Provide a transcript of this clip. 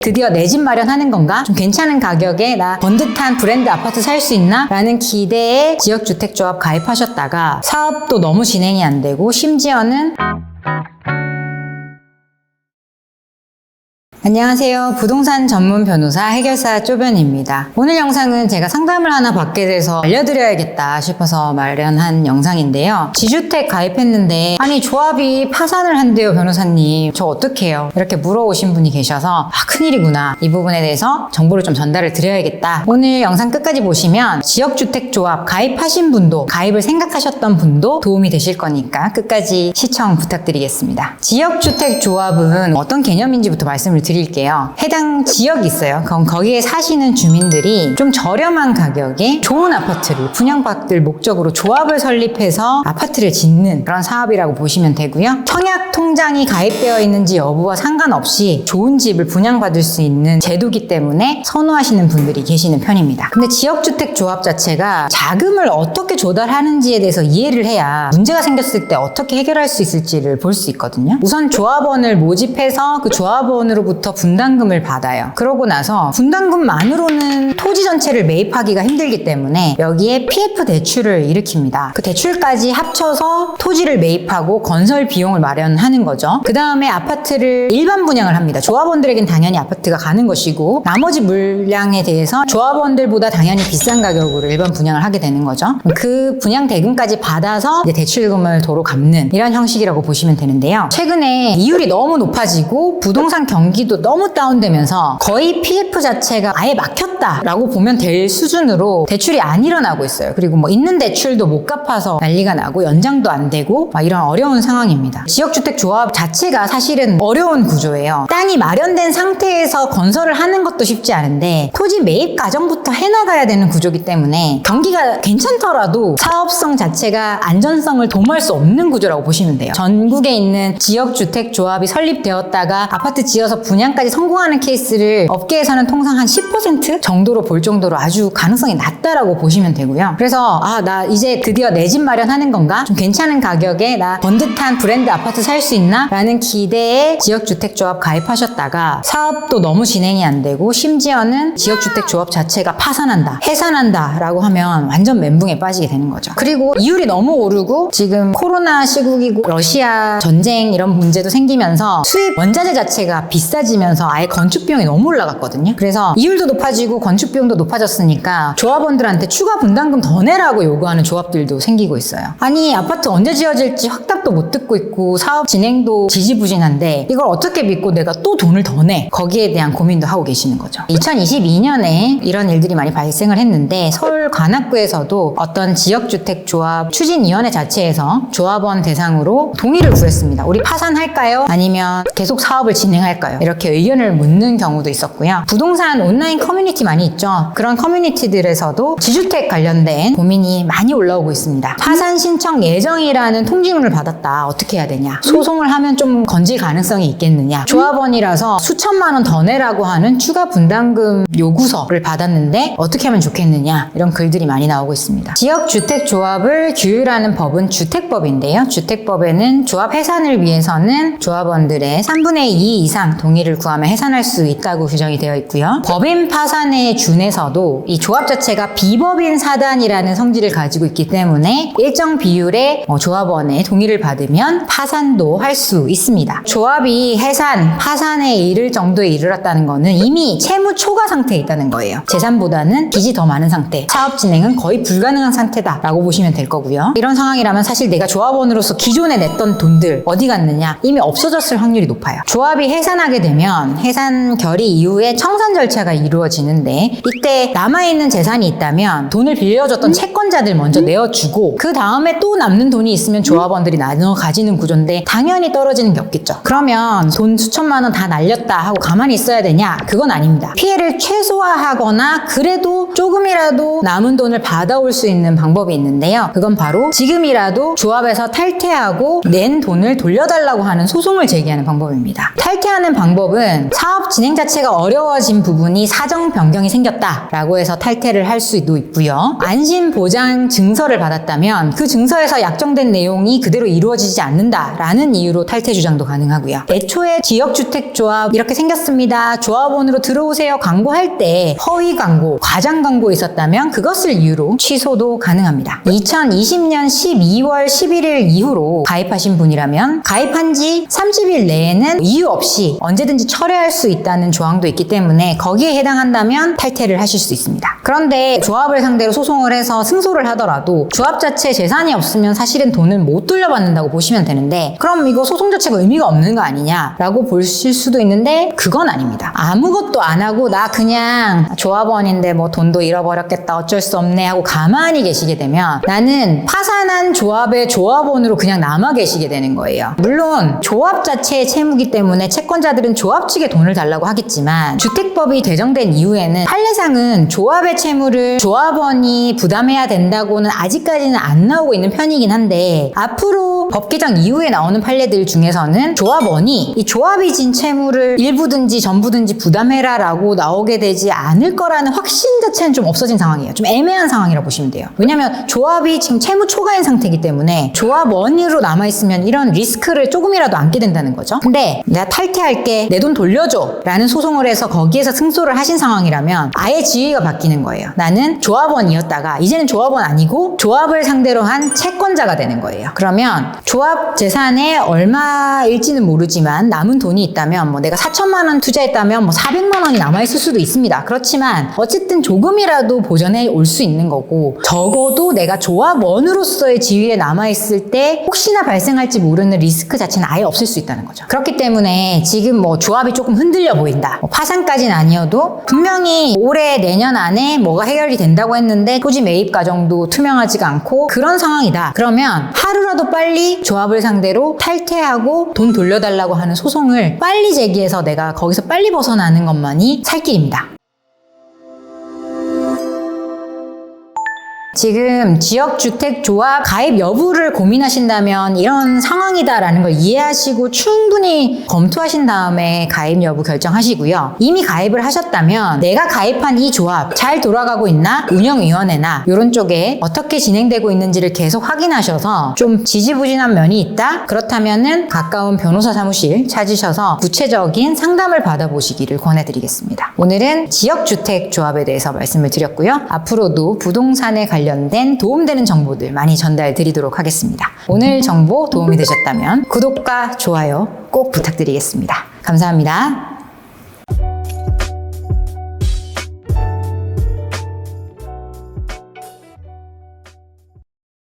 드디어 내 집 마련하는 건가? 좀 괜찮은 가격에 나 번듯한 브랜드 아파트 살 수 있나? 라는 기대에 지역주택조합 가입하셨다가 사업도 너무 진행이 안 되고 심지어는 안녕하세요. 부동산 전문 변호사 해결사 쪼변입니다. 오늘 영상은 제가 상담을 하나 받게 돼서 알려드려야겠다 싶어서 마련한 영상인데요. 지주택 가입했는데 아니 조합이 파산을 한대요 변호사님. 저 어떡해요? 이렇게 물어오신 분이 계셔서 큰일이구나. 이 부분에 대해서 정보를 좀 전달을 드려야겠다. 오늘 영상 끝까지 보시면 지역주택조합 가입하신 분도 가입을 생각하셨던 분도 도움이 되실 거니까 끝까지 시청 부탁드리겠습니다. 지역주택조합은 어떤 개념인지부터 말씀을 드릴게요. 해당 지역이 있어요. 그럼 거기에 사시는 주민들이 좀 저렴한 가격에 좋은 아파트를 분양받을 목적으로 조합을 설립해서 아파트를 짓는 그런 사업이라고 보시면 되고요. 청약 통장이 가입되어 있는지 여부와 상관없이 좋은 집을 분양받을 수 있는 제도기 때문에 선호하시는 분들이 계시는 편입니다. 근데 지역주택조합 자체가 자금을 어떻게 조달하는지에 대해서 이해를 해야 문제가 생겼을 때 어떻게 해결할 수 있을지를 볼 수 있거든요. 우선 조합원을 모집해서 그 조합원으로부터 분담금을 받아요. 그러고 나서 분담금만으로는 토지 전체를 매입하기가 힘들기 때문에 여기에 PF 대출을 일으킵니다. 그 대출까지 합쳐서 토지를 매입하고 건설 비용을 마련하는 거죠. 그 다음에 아파트를 일반 분양을 합니다. 조합원들에겐 당연히 아파트가 가는 것이고 나머지 물량에 대해서 조합원들보다 당연히 비싼 가격으로 일반 분양을 하게 되는 거죠. 그 분양 대금까지 받아서 이제 대출금을 도로 갚는 이런 형식이라고 보시면 되는데요. 최근에 이율이 너무 높아지고 부동산 경기도 너무 다운되면서 거의 PF 자체가 아예 막혔다라고 보면 될 수준으로 대출이 안 일어나고 있어요. 그리고 뭐 있는 대출도 못 갚아서 난리가 나고 연장도 안 되고 막 이런 어려운 상황입니다. 지역주택조합 자체가 사실은 어려운 구조예요. 땅이 마련된 상태에서 건설을 하는 것도 쉽지 않은데 토지 매입 과정부터 해나가야 되는 구조이기 때문에 경기가 괜찮더라도 사업성 자체가 안전성을 도모할 수 없는 구조라고 보시면 돼요. 전국에 있는 지역주택조합이 설립되었다가 아파트 지어서 분양까지 성공하는 케이스를 업계에서는 통상 한 10% 정도로 볼 정도로 아주 가능성이 낮다라고 보시면 되고요. 그래서 나 이제 드디어 내 집 마련하는 건가? 좀 괜찮은 가격에 나 번듯한 브랜드 아파트 살 수 있나? 라는 기대에 지역주택조합 가입하셨다가 사업도 너무 진행이 안 되고 심지어는 지역주택조합 자체가 파산한다, 해산한다 라고 하면 완전 멘붕에 빠지게 되는 거죠. 그리고 이율이 너무 오르고 지금 코로나 시국이고 러시아 전쟁 이런 문제도 생기면서 수입 원자재 자체가 비싸지면서 아예 건축비용이 너무 올라갔거든요. 그래서 이율도 높아지고 건축비용도 높아졌으니까 조합원들한테 추가 분담금 더 내라고 요구하는 조합들도 생기고 있어요. 아니 아파트 언제 지어질지 확답도 못 듣고 있고 사업 진행도 지지부진한데 이걸 어떻게 믿고 내가 또 돈을 더 내? 거기에 대한 고민도 하고 계시는 거죠. 2022년에 이런 일들이 많이 발생을 했는데 서울 관악구에서도 어떤 지역주택조합 추진위원회 자체에서 조합원 대상으로 동의를 구했습니다. 우리 파산할까요? 아니면 계속 사업을 진행할까요? 이렇게 의견을 묻는 경우도 있었고요. 부동산 온라인 커뮤니티 많이 있죠. 그런 커뮤니티들에서도 지주택 관련된 고민이 많이 올라오고 있습니다. 파산 신청 예정이라는 통지문을 받았다. 어떻게 해야 되냐? 소송을 하면 좀 건질 가능성이 있겠느냐? 조합원이라서 수천만 원 더 내라고 하는 추가 분담금 요구서를 받았는데 어떻게 하면 좋겠느냐? 이런 글들이 많이 나오고 있습니다. 지역주택조합을 규율하는 법은 주택법인데요. 주택법에는 조합 해산을 위해서는 조합원들의 3분의 2 이상 동의를 구하면 해산할 수 있다고 규정이 되어 있고요. 법인 파산에 준해서도 이 조합 자체가 비법인 사단이라는 성질을 가지고 있기 때문에 일정 비율의 조합원의 동의를 받으면 파산도 할 수 있습니다. 조합이 해산, 파산에 이를 정도에 이르렀다는 거는 이미 채무 초과 상태에 있다는 거예요. 재산보다는 빚이 더 많은 상태, 사업 진행은 거의 불가능한 상태다라고 보시면 될 거고요. 이런 상황이라면 사실 내가 조합원으로서 기존에 냈던 돈들 어디 갔느냐? 이미 없어졌을 확률이 높아요. 조합이 해산하게 되면 해산 결의 이후에 청산 절차가 이루어지는데 이때 남아있는 재산이 있다면 돈을 빌려줬던 채권자들 먼저 내어주고 그 다음에 또 남는 돈이 있으면 조합원들이 나눠 가지는 구조인데 당연히 떨어지는 게 없겠죠. 그러면 돈 수천만 원 다 날렸다 하고 가만히 있어야 되냐? 그건 아닙니다. 피해를 최소화하거나 그래도 조금이라도 남은 돈을 받아올 수 있는 방법이 있는데요. 그건 바로 지금이라도 조합에서 탈퇴하고 낸 돈을 돌려달라고 하는 소송을 제기하는 방법입니다. 탈퇴하는 방법은 사업 진행 자체가 어려워진 부분이 사정 변경이 생겼다라고 해서 탈퇴를 할 수도 있고요. 안심보장 증서를 받았다면 그 증서에서 약정된 내용이 그대로 이루어지지 않는다라는 이유로 탈퇴 주장도 가능하고요. 애초에 지역주택조합 이렇게 생겼습니다. 조합원으로 들어오세요 광고할 때 허위 광고, 과장 광고 있었다면 그것을 이유로 취소도 가능합니다. 2020년 12월 11일 이후로 가입하신 분이라면 가입한 지 30일 내에는 이유 없이 언제든지 철회할 수 있다는 조항도 있기 때문에 거기에 해당한다면 탈퇴를 하실 수 있습니다. 그런데 조합을 상대로 소송을 해서 승소를 하더라도 조합 자체 재산이 없으면 사실은 돈을 못 돌려받는다고 보시면 되는데 그럼 이거 소송 자체가 의미가 없는 거 아니냐라고 보실 수도 있는데 그건 아닙니다. 아무것도 안 하고 나 그냥 조합원인데 뭐 돈도 잃어버렸겠다 어쩔 수 없네 하고 가만히 계시게 되면 나는 파산한 조합의 조합원으로 그냥 남아 계시게 되는 거예요. 물론 조합 자체의 채무기 때문에 채권자들은 조합 측에 돈을 달라고 하겠지만 주택법이 제정된 이후에는 판례상은 조합의 채무를 조합원이 부담해야 된다고는 아직까지는 안 나오고 있는 편이긴 한데 앞으로 법 개정 이후에 나오는 판례들 중에서는 조합원이 이 조합이 진 채무를 일부든지 전부든지 부담해라 라고 나오게 되지 않을 거라는 확신 자체는 좀 없어진 상황이에요. 좀 애매한 상황이라고 보시면 돼요. 왜냐면 조합이 지금 채무 초과인 상태이기 때문에 조합원으로 남아있으면 이런 리스크를 조금이라도 안게 된다는 거죠. 근데 내가 탈퇴할게 내 돈 돌려줘 라는 소송을 해서 거기에서 승소를 하신 상황이라면 아예 지위가 바뀌는 거예요. 나는 조합원이었다가 이제는 조합원 아니고 조합을 상대로 한 채권자가 되는 거예요. 그러면 조합 재산에 얼마일지는 모르지만 남은 돈이 있다면 뭐 내가 4천만 원 투자했다면 뭐 400만 원이 남아있을 수도 있습니다. 그렇지만 어쨌든 조금이라도 보전해 올 수 있는 거고 적어도 내가 조합원으로서의 지위에 남아있을 때 혹시나 발생할지 모르는 리스크 자체는 아예 없을 수 있다는 거죠. 그렇기 때문에 지금 뭐 조합이 조금 흔들려 보인다. 뭐 파산까지는 아니어도 분명히 올해 내년 안에 뭐가 해결이 된다고 했는데 토지 매입 과정도 투명하지가 않고 그런 상황이다. 그러면 하루라도 빨리 조합을 상대로 탈퇴하고 돈 돌려달라고 하는 소송을 빨리 제기해서 내가 거기서 빨리 벗어나는 것만이 살 길입니다. 지금 지역주택조합 가입 여부를 고민하신다면 이런 상황이다라는 걸 이해하시고 충분히 검토하신 다음에 가입 여부 결정하시고요. 이미 가입을 하셨다면 내가 가입한 이 조합 잘 돌아가고 있나? 운영위원회나 이런 쪽에 어떻게 진행되고 있는지를 계속 확인하셔서 좀 지지부진한 면이 있다? 그렇다면은 가까운 변호사 사무실 찾으셔서 구체적인 상담을 받아보시기를 권해드리겠습니다. 오늘은 지역주택조합에 대해서 말씀을 드렸고요. 앞으로도 부동산에 관련된 도움되는 정보들 많이 전달 드리도록 하겠습니다. 오늘 정보 도움이 되셨다면 구독과 좋아요 꼭 부탁드리겠습니다. 감사합니다.